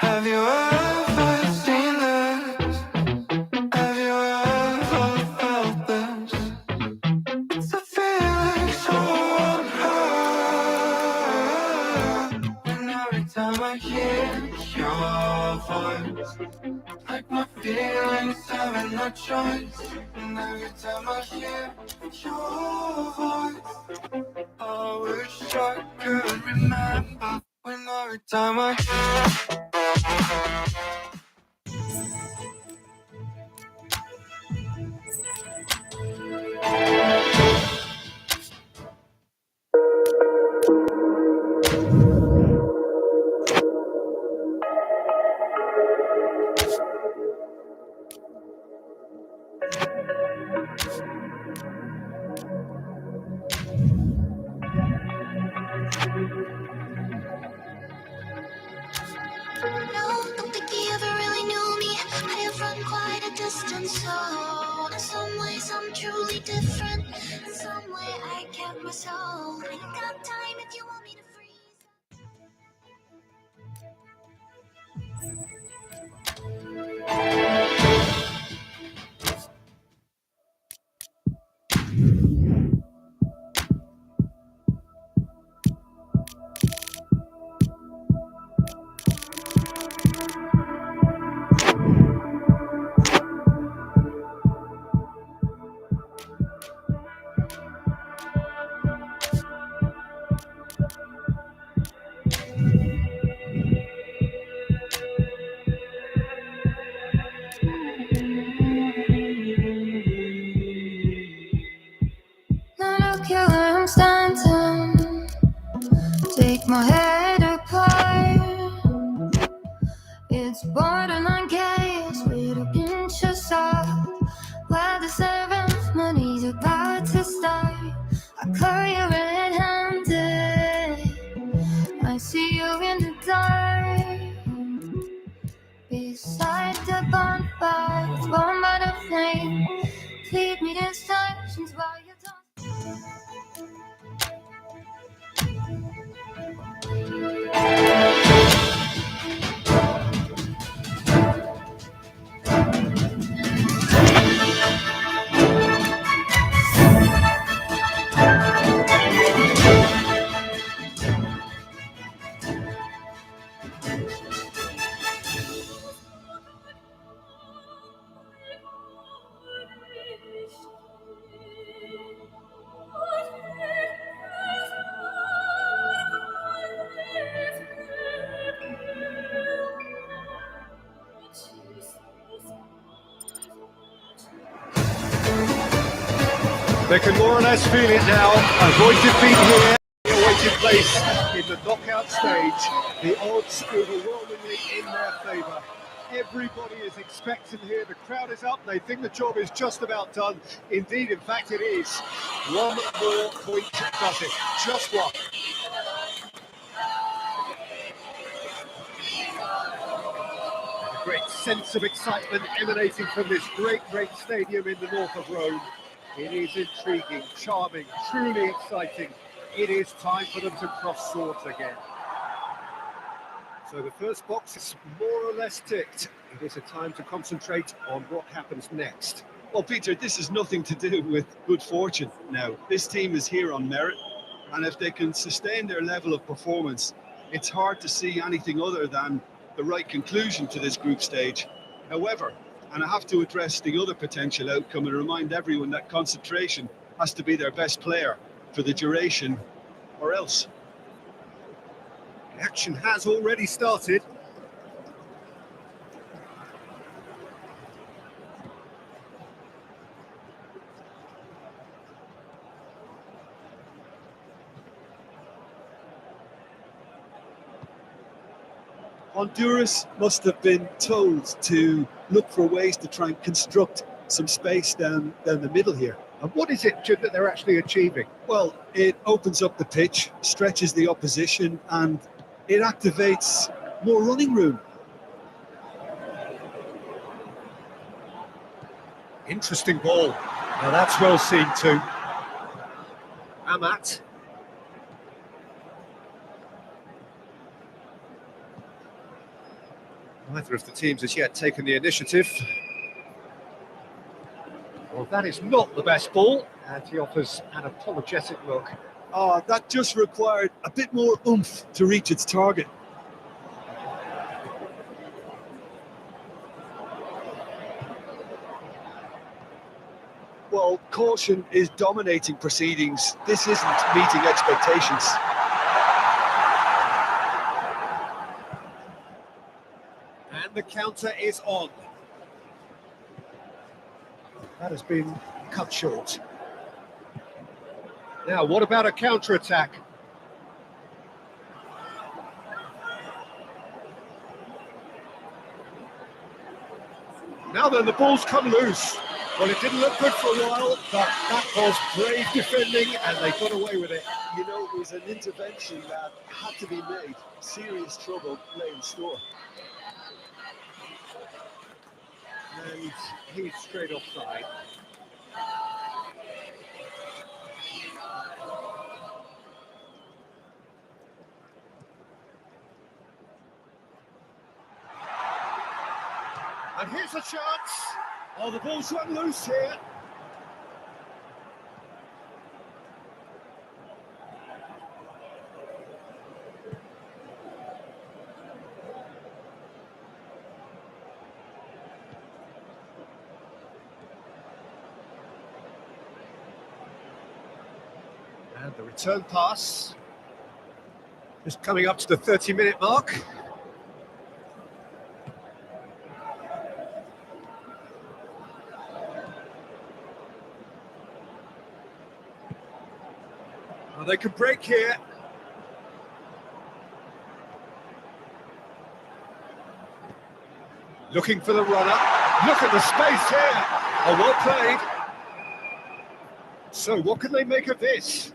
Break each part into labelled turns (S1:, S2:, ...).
S1: Have you ever seen this? Have you ever felt this? It's a feeling so unheard. And every time I hear your voice, like my feelings having no choice. And every time I hear your voice, I wish I could remember. When every time I
S2: No, don't think he ever really knew me. I have run quite a distance, so in some ways I'm truly different. In some way I kept my soul. I got time if you want me to freeze. Now look here where I'm standing. Take my head apart. It's borderline chaos with a pinch of salt. While the ceremony's about to start, I call you red-handed. I see you in the dark, beside the bonfire, warmed by the flame. Feed me the instructions while you don't.
S3: They can more or less feel it now. Avoid defeat here. The awaiting place in the knockout stage. The odds overwhelmingly in their favour. Everybody is expectant here. The crowd is up. They think the job is just about done. Indeed, in fact, it is. One more point does it. Just one. A great sense of excitement emanating from this great stadium in the north of Rome. It is intriguing, charming, truly exciting. It is time for them to cross swords again. So the first box is more or less ticked. It is a time to concentrate on what happens next.
S4: Well, Peter, this has nothing to do with good fortune now. This team is here on merit, and if they can sustain their level of performance, it's hard to see anything other than the right conclusion to this group stage. However, and I have to address the other potential outcome and remind everyone that concentration has to be their best player for the duration, or else.
S3: The action has already started.
S4: Honduras must have been told to look for ways to try and construct some space down the middle here.
S3: And what is it, Jim, that they're actually achieving?
S4: Well, it opens up the pitch, stretches the opposition, and it activates more running room.
S3: Interesting ball. Now that's well seen too. Amat. Neither of the teams has yet taken the initiative. Well, that is not the best ball, and he offers an apologetic look.
S4: Oh, that just required a bit more oomph to reach its target. Well, caution is dominating proceedings. This isn't meeting expectations.
S3: And the counter is on. That has been cut short. Now, what about a counter-attack? Now then, the ball's come loose. Well, it didn't look good for a while, but that was brave defending, and they got away with it.
S4: You know, it was an intervention that had to be made. Serious trouble lay in store.
S3: And he's straight offside. And here's a chance.
S4: Oh, the ball's run loose here.
S3: And the return pass. Just coming up to the 30-minute mark. Well, they could break here. Looking for the runner. Look at the space here. Oh, well played. So, what can they make of this?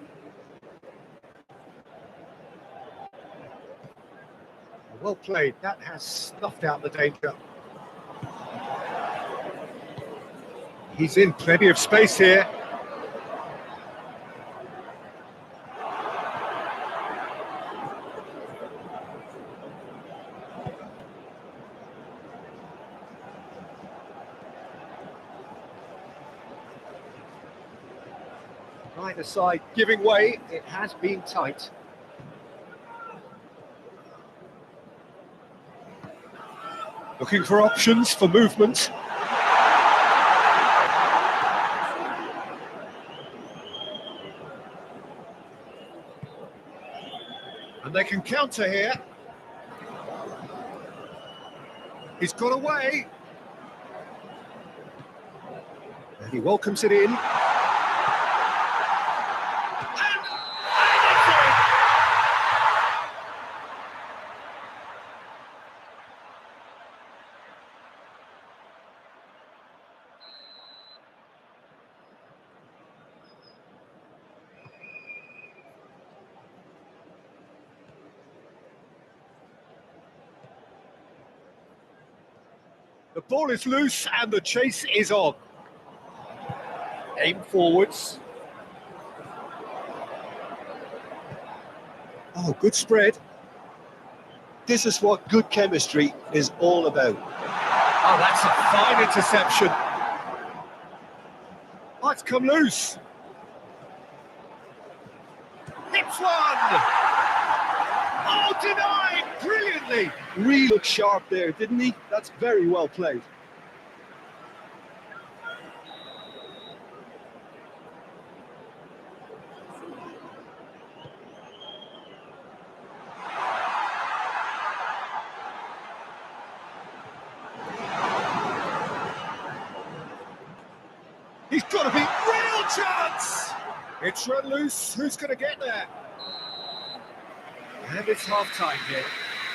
S3: Well played. That has snuffed out the danger. He's in plenty of space here. Neither side giving way. It has been tight. Looking for options for movement. And they can counter here. He's got away. And he welcomes it in. The ball is loose and the chase is on. Aim forwards. Oh, good spread.
S4: This is what good chemistry is all about.
S3: Oh, that's a fine interception. Oh, it's come loose. Hits one. Oh, denied brilliantly.
S4: Really looked sharp there, didn't he? That's very well played.
S3: He's got to be real chance. It's run loose. Who's going to get there? And it's half-time here.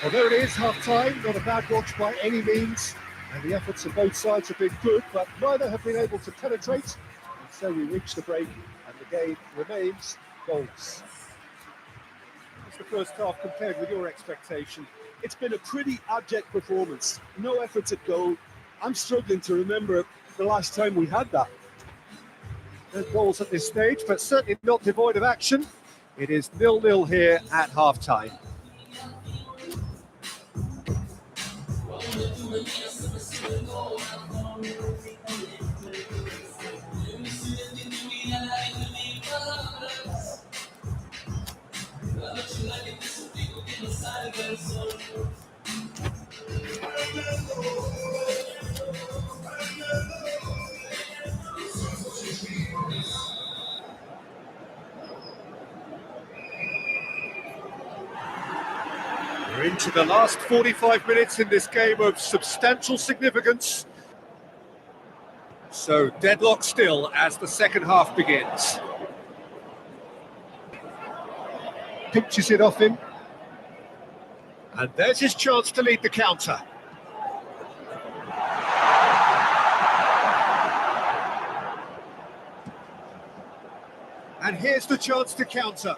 S3: Well, there it is, half-time. Not a bad watch by any means. And the efforts of both sides have been good, but neither have been able to penetrate. And so we reach the break, and the game remains goals. What's the first half compared with your expectation?
S4: It's been a pretty abject performance. No efforts at goal. I'm struggling to remember the last time we had that.
S3: No goals at this stage, but certainly not devoid of action. It is 0-0 here at half-time. We're into the last 45 minutes in this game of substantial significance. So deadlock still as the second half begins. Pinches it off him. And there's his chance to lead the counter. And here's the chance to counter.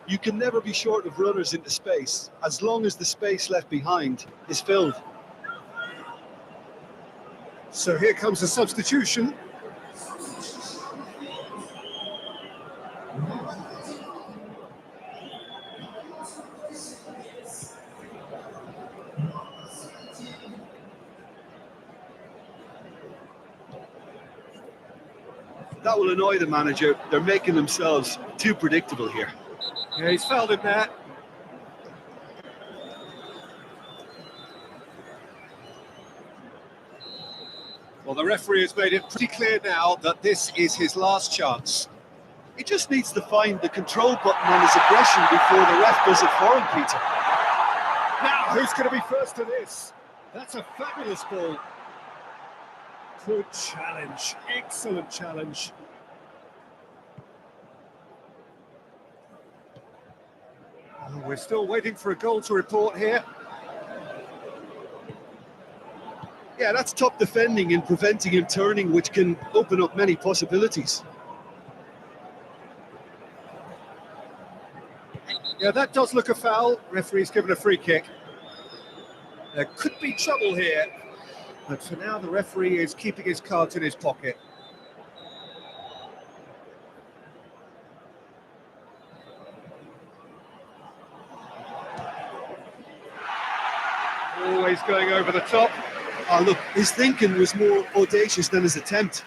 S4: You can never be short of runners into space, as long as the space left behind is filled.
S3: So here comes a substitution.
S4: That will annoy the manager. They're making themselves too predictable here.
S3: Yeah, he's fouled him there. Well, the referee has made it pretty clear now that this is his last chance.
S4: He just needs to find the control button on his aggression before the ref does it for him, Peter.
S3: Now, who's going to be first to this? That's a fabulous ball. Good challenge, excellent challenge. Oh, we're still waiting for a goal to report here.
S4: Yeah, that's top defending and preventing him turning, which can open up many possibilities.
S3: Yeah, that does look a foul. Referee's given a free kick. There could be trouble here, but for now the referee is keeping his cards in his pocket. Always going over the top.
S4: Oh, look, his thinking was more audacious than his attempt.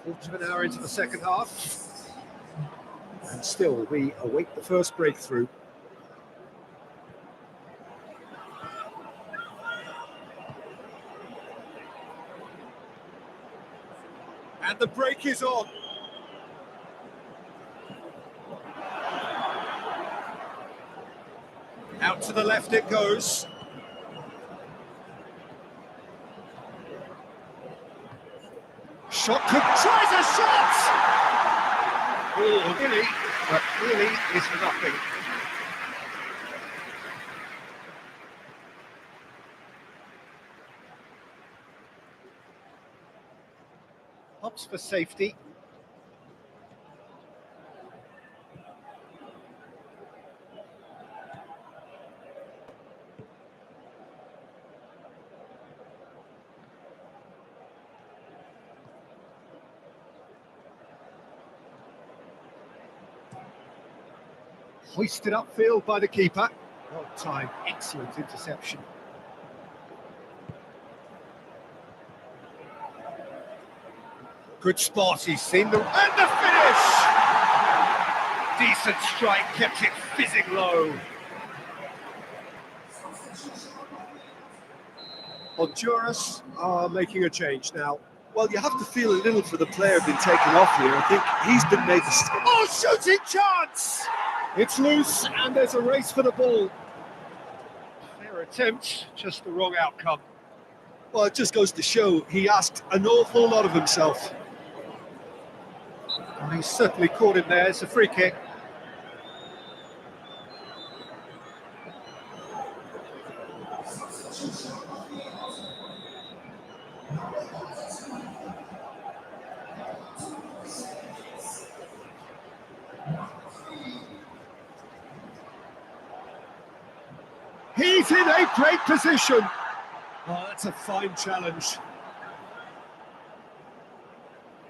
S3: Quarter of an hour into the second half. And still we await the first breakthrough. And the break is on. Out to the left it goes. Shot could tries a shot! Oh, nearly, but really is for nothing. Hops for safety. Hoisted upfield by the keeper. Well timed, excellent interception. Good spot, he's seen them. And the finish! Decent strike, kept it fizzing low. Honduras are making a change now.
S4: Well, you have to feel a little for the player being taken off here. I think he's been made to...
S3: Oh, shooting chance! It's loose and there's a race for the ball. Fair attempt, just the wrong outcome.
S4: Well, it just goes to show he asked an awful lot of himself.
S3: And he's certainly caught him there. It's a free kick. He's in a great position. Oh, that's a fine challenge.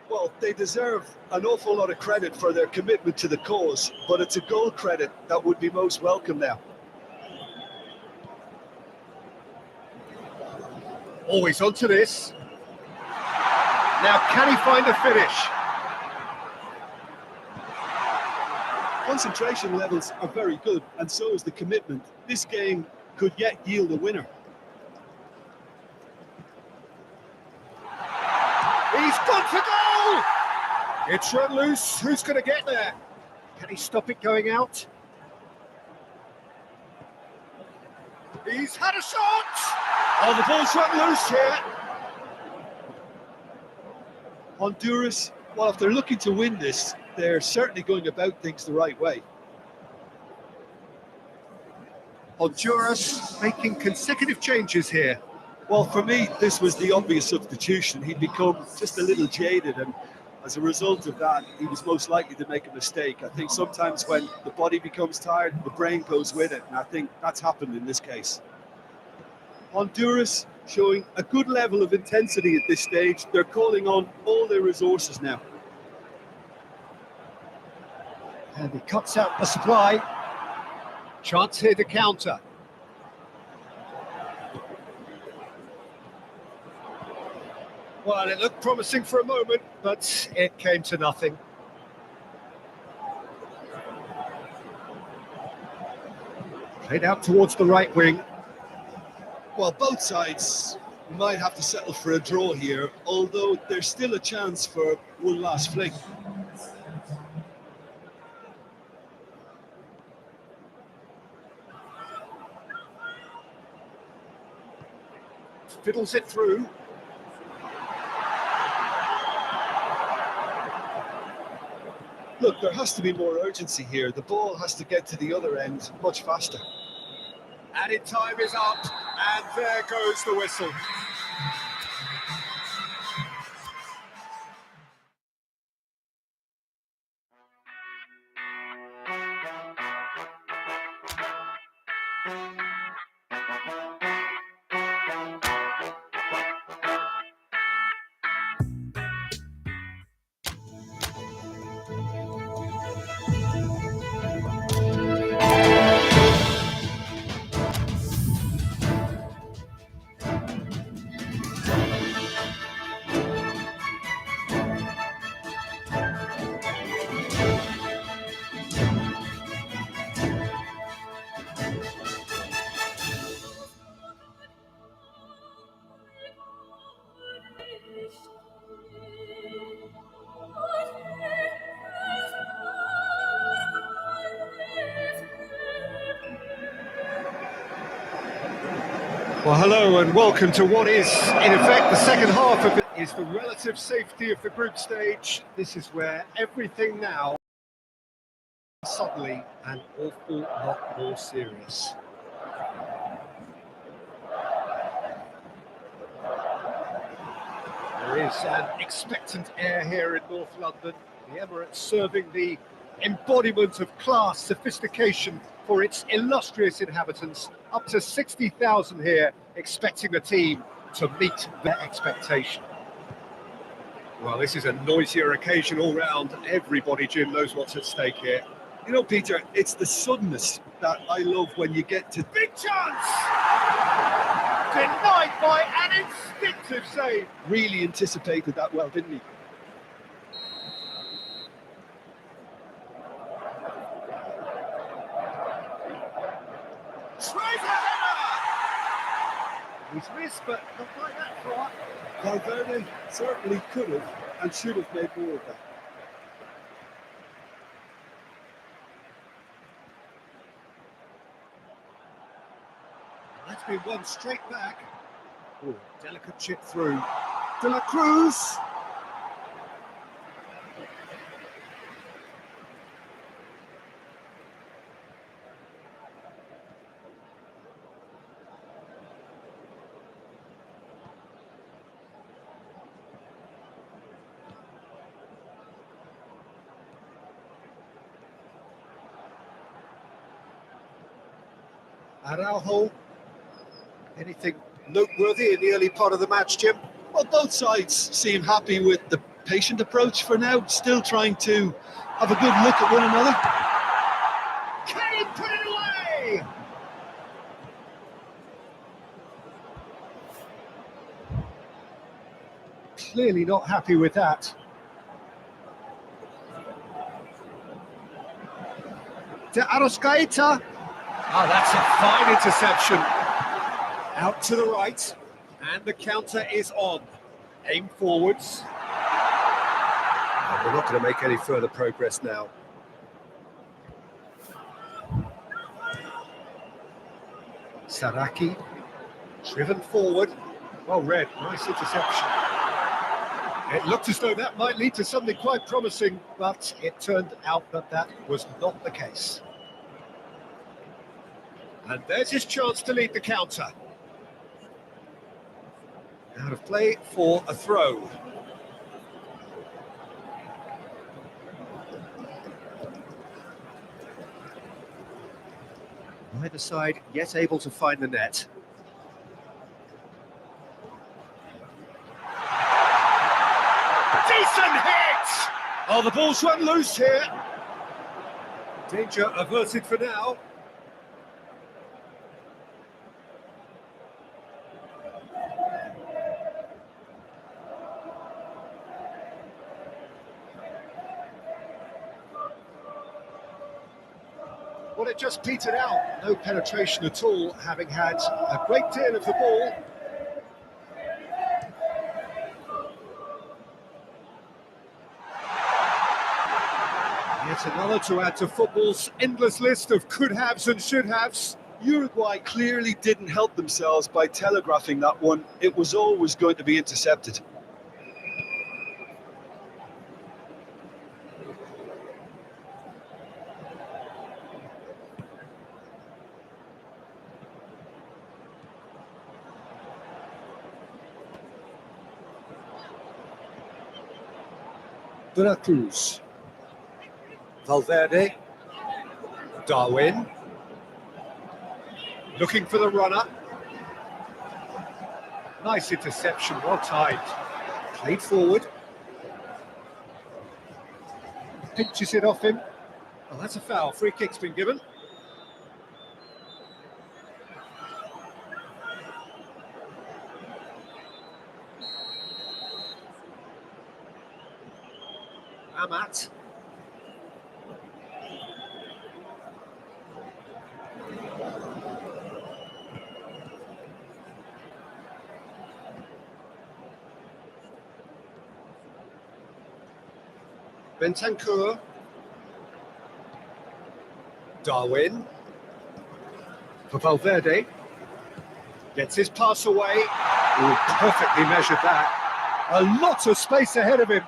S4: Well, they deserve an awful lot of credit for their commitment to the cause, but it's a goal credit that would be most welcome now.
S3: Always onto this. Now, can he find a finish?
S4: Concentration levels are very good, and so is the commitment. This game could yet yield a winner.
S3: He's gone for goal! It's run loose. Who's going to get there? Can he stop it going out? He's had a shot!
S4: Oh, the ball's run loose here. Honduras, well, if they're looking to win this, they're certainly going about things the right way.
S3: Honduras making consecutive changes here.
S4: Well, for me, this was the obvious substitution. He'd become just a little jaded, and as a result of that, he was most likely to make a mistake. I think sometimes when the body becomes tired, the brain goes with it, and I think that's happened in this case. Honduras showing a good level of intensity at this stage. They're calling on all their resources now.
S3: And he cuts out the supply. Chance here to counter. Well, it looked promising for a moment, but it came to nothing. Played out towards the right wing.
S4: Well, both sides might have to settle for a draw here, although there's still a chance for one last fling.
S3: Fiddles it through.
S4: Look, there has to be more urgency here. The ball has to get to the other end much faster.
S3: Added time is up, and there goes the whistle. Well, hello and welcome to what is, in effect, the second half of it is the relative safety of the group stage. This is where everything now suddenly an awful lot more serious. There is an expectant air here in North London. The Emirates serving the embodiment of class, sophistication for its illustrious inhabitants. Up to 60,000 here, expecting the team to meet their expectation. Well, this is a noisier occasion all round. Everybody, Jim, knows what's at stake here.
S4: You know, Peter, it's the suddenness that I love when you get to...
S3: Big chance! Denied by an instinctive save.
S4: Really anticipated that well, didn't he?
S3: He's missed, but not like that, Clark.
S4: Valverde certainly could have and should have made more of that.
S3: That's been one straight back. Oh, delicate chip through. De La Cruz. Araujo, anything noteworthy in the early part of the match, Jim?
S4: Well, both sides seem happy with the patient approach for now, still trying to have a good look at one another.
S3: Can he put it away? Clearly not happy with that. To Arrascaeta. Oh, that's a fine interception. Out to the right, and the counter is on. Aim forwards. Oh, we're not going to make any further progress now. Saraki, driven forward. Well read, nice interception. It looked as though that might lead to something quite promising, but it turned out that that was not the case. And there's his chance to lead the counter. Out of play for a throw. Neither side yet able to find the net. Decent hit! Oh, the ball's run loose here. Danger averted for now. Well, it just petered out. No penetration at all, having had a great deal of the ball. Yet another to add to football's endless list of could-haves and should-haves.
S4: Uruguay clearly didn't help themselves by telegraphing that one. It was always going to be intercepted.
S3: Veracruz. Valverde. Darwin. Looking for the runner. Nice interception, well timed. Played forward. Pinches it off him. Oh, that's a foul. Free kick's been given. Amat. Bentancur. Darwin. For Valverde. Gets his pass away. Ooh, perfectly measured that. A lot of space ahead of him.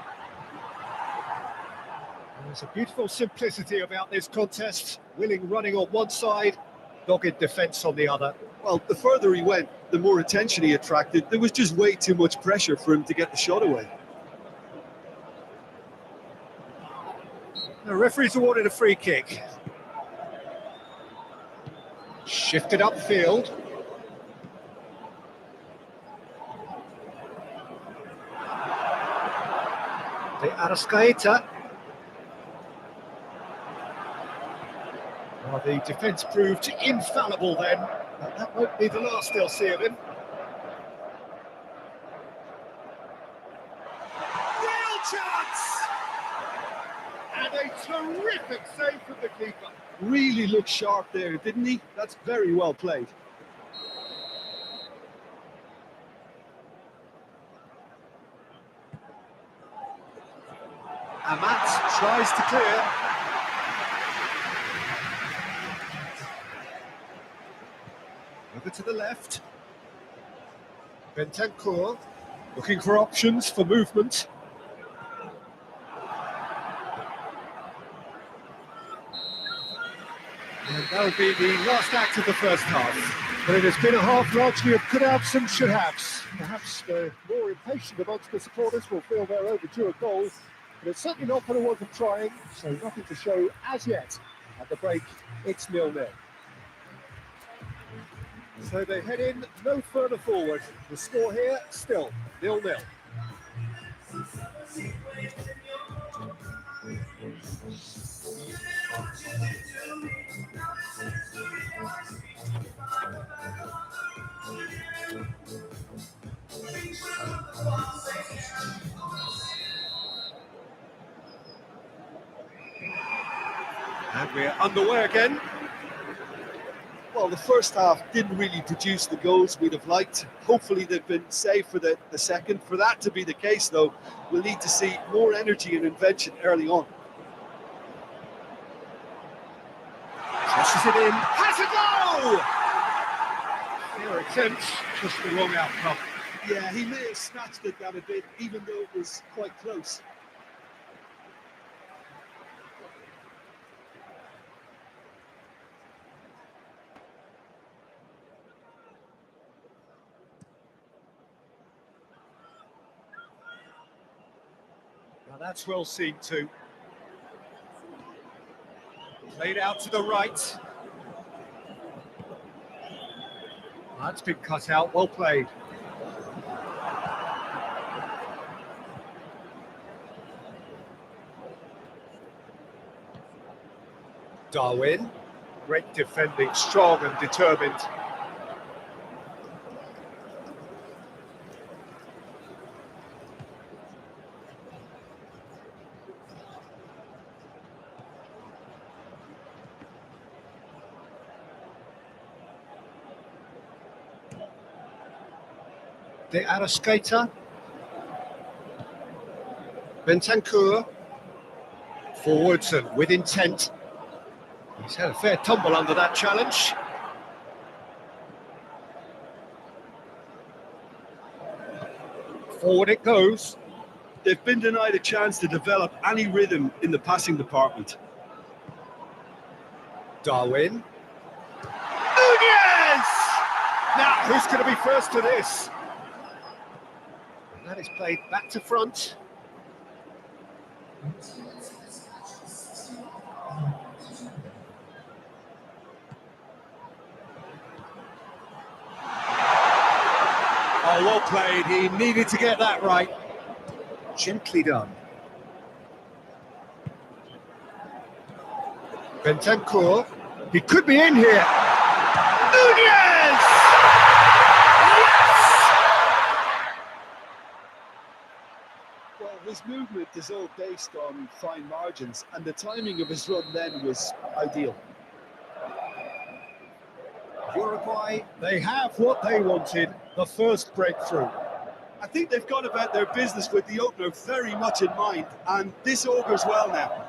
S3: There's a beautiful simplicity about this contest. Willing running on one side, dogged defence on the other.
S4: Well, the further he went, the more attention he attracted. There was just way too much pressure for him to get the shot away.
S3: The referee's awarded a free kick. Shifted upfield. De Arrascaeta. Well, the defence proved infallible then, but that won't be the last they'll see of him. Real chance! And a terrific save from the keeper.
S4: Really looked sharp there, didn't he? That's very well played.
S3: Amat tries to clear. Over to the left. Bentancur looking for options for movement. And that'll be the last act of the first half. But it has been a half largely of could-haves and should-haves. Perhaps the more impatient amongst the supporters will feel they're overdue a goal, but it's certainly not for the want of trying, so nothing to show as yet. At the break, it's 0-0. So they head in no further forward. The score here still 0-0. And we're underway again.
S4: Well, the first half didn't really produce the goals we'd have liked. Hopefully they've been saved for the second. For that to be the case, though, we'll need to see more energy and invention early on.
S3: Tosses it in. Has a goal! Fair attempt, just the wrong outcome.
S4: Yeah, he may have snatched at that a bit, even though it was quite close.
S3: Now that's well seen too. Played out to the right. That's been cut out, well played. Darwin, great defending, strong and determined. The outer skater. Bentancur. Forwards and with intent. He's had a fair tumble under that challenge. Forward it goes.
S4: They've been denied a chance to develop any rhythm in the passing department.
S3: Darwin. Nunez! Now, who's going to be first to this? And that is played back to front. Oh, well played. He needed to get that right. Gently done. Bentancur. He could be in here. Nunez!
S4: Well, his movement is all based on fine margins, and the timing of his run then was ideal.
S3: Uruguay, they have what they wanted, the first breakthrough.
S4: I think they've gone about their business with the opener very much in mind, and this augurs well now.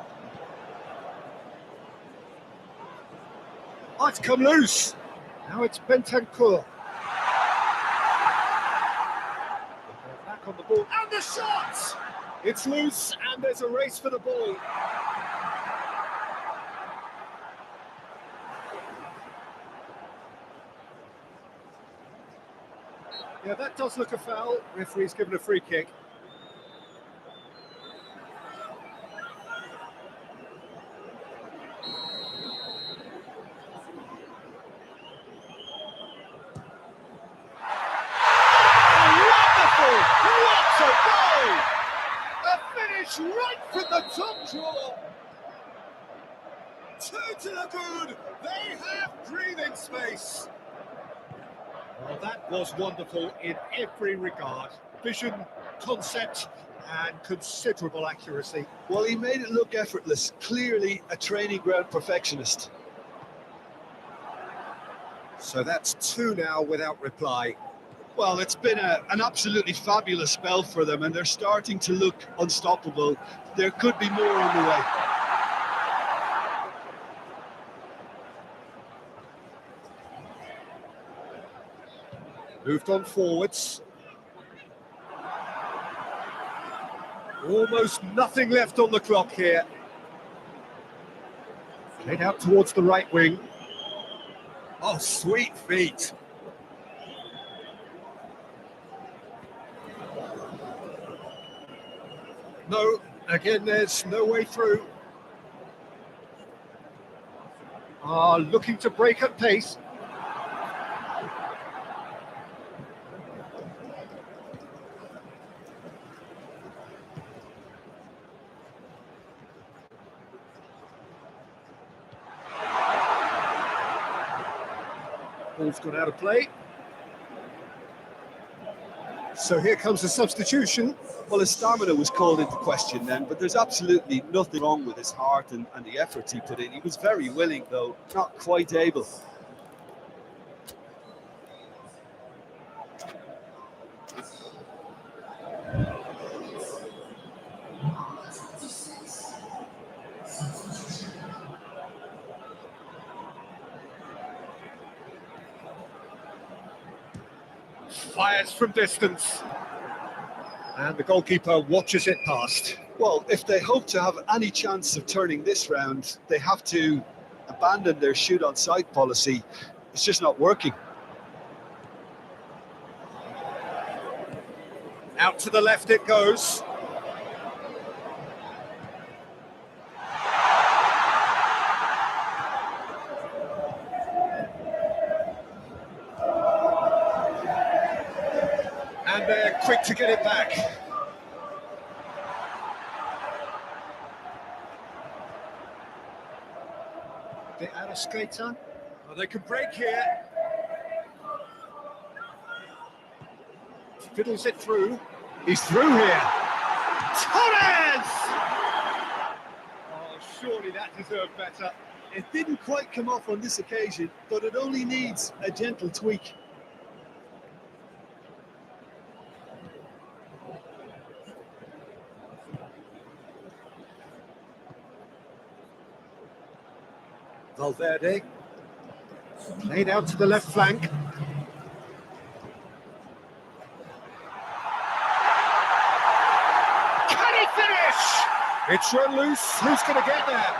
S3: Oh, it's come loose. Now it's Bentancur. Back on the ball, and the shot! It's loose, and there's a race for the ball. Yeah, that does look a foul. Referee's given a free kick. Wonderful! What a goal! A finish right from the top drawer. 2 to the good. They have breathing space. Well, that was wonderful in every regard. Vision, concept, and considerable accuracy.
S4: Well, he made it look effortless. Clearly a training ground perfectionist.
S3: So that's 2 now without reply.
S4: Well, it's been an absolutely fabulous spell for them, and they're starting to look unstoppable. There could be more on the way.
S3: Moved on forwards. Almost nothing left on the clock here. Played out towards the right wing. Oh, sweet feet. No, again, there's no way through. Looking to break at pace. Ball's gone out of play. So here comes the substitution.
S4: Well, his stamina was called into question then, but there's absolutely nothing wrong with his heart and the efforts he put in. He was very willing, though not quite able.
S3: Fires from distance. And the goalkeeper watches it past.
S4: Well, if they hope to have any chance of turning this round, they have to abandon their shoot on sight policy. It's just not working.
S3: Out to the left it goes. And they're quick to get it back. Bit out of skater. Oh, they could break here. Fiddles it through. He's through here. Torres! Oh, surely that deserved better.
S4: It didn't quite come off on this occasion, but it only needs a gentle tweak.
S3: Valverde. Played out to the left flank. Can he finish? It's run loose. Who's going to get there?